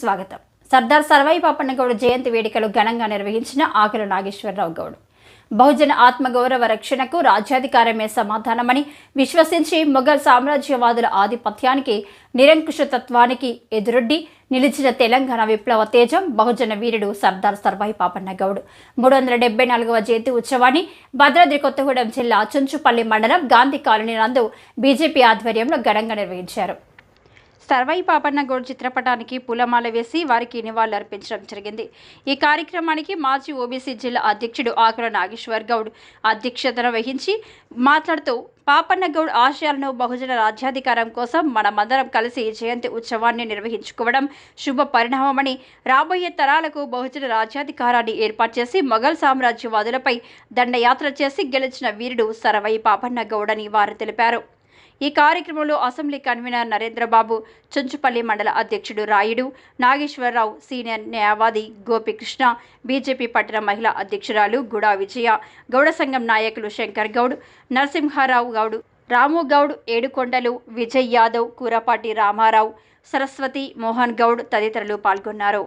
స్వాగతం. సర్దార్ సర్వాయి పాపన్న గౌడ్ జయంతి వేడుకలు ఘనంగా నిర్వహించిన ఆకుల నాగేశ్వరరావు గౌడ్ బహుజన ఆత్మగౌరవ రక్షణకు రాజ్యాధికారమే సమాధానమని విశ్వసించి మొఘల్ సామ్రాజ్యవాదుల ఆధిపత్యానికి నిరంకుశతత్వానికి ఎదురొడ్డి నిలిచిన తెలంగాణ విప్లవ తేజం బహుజన వీరుడు సర్దార్ సర్వాయి పాపన్న గౌడ్ 374వ జయంతి ఉత్సవాన్ని భద్రాద్రి కొత్తగూడెం జిల్లా చుంచుపల్లి మండలం గాంధీ కాలనీ నందు బీజేపీ ఆధ్వర్యంలో ఘనంగా నిర్వహించారు. సర్వాయి పాపన్న గౌడ్ చిత్రపటానికి పూలమాల వేసి వారికి నివాళులర్పించడం జరిగింది. ఈ కార్యక్రమానికి మాజీ ఓబీసీ జిల్లా అధ్యక్షుడు ఆకుల నాగేశ్వర్ గౌడ్ అధ్యక్షతన వహించి మాట్లాడుతూ పాపన్న గౌడ్ ఆశయాలను బహుజన రాజ్యాధికారం కోసం మనమందరం కలిసి జయంతి ఉత్సవాన్ని నిర్వహించుకోవడం శుభ పరిణామమని, రాబోయే తరాలకు బహుజన రాజ్యాధికారాన్ని ఏర్పాటు చేసి మొఘల్ సామ్రాజ్యవాదులపై దండయాత్ర చేసి గెలిచిన వీరుడు సర్వాయి పాపన్న గౌడ్ అని వారు తెలిపారు. ఈ కార్యక్రమంలో అసెంబ్లీ కన్వీనర్ నరేంద్రబాబు, చుంచుపల్లి మండల అధ్యక్షుడు రాయుడు, నాగేశ్వరరావు, సీనియర్ న్యాయవాది గోపికృష్ణ, బీజేపీ పట్టణ మహిళా అధ్యక్షురాలు గుడా విజయ, గౌడ సంఘం నాయకులు శంకర్ గౌడ్, నరసింహారావు గౌడ్, రాము గౌడ్, ఏడుకొండలు, విజయ్ యాదవ్, కూరపాటి రామారావు, సరస్వతి, మోహన్ గౌడ్ తదితరులు పాల్గొన్నారు.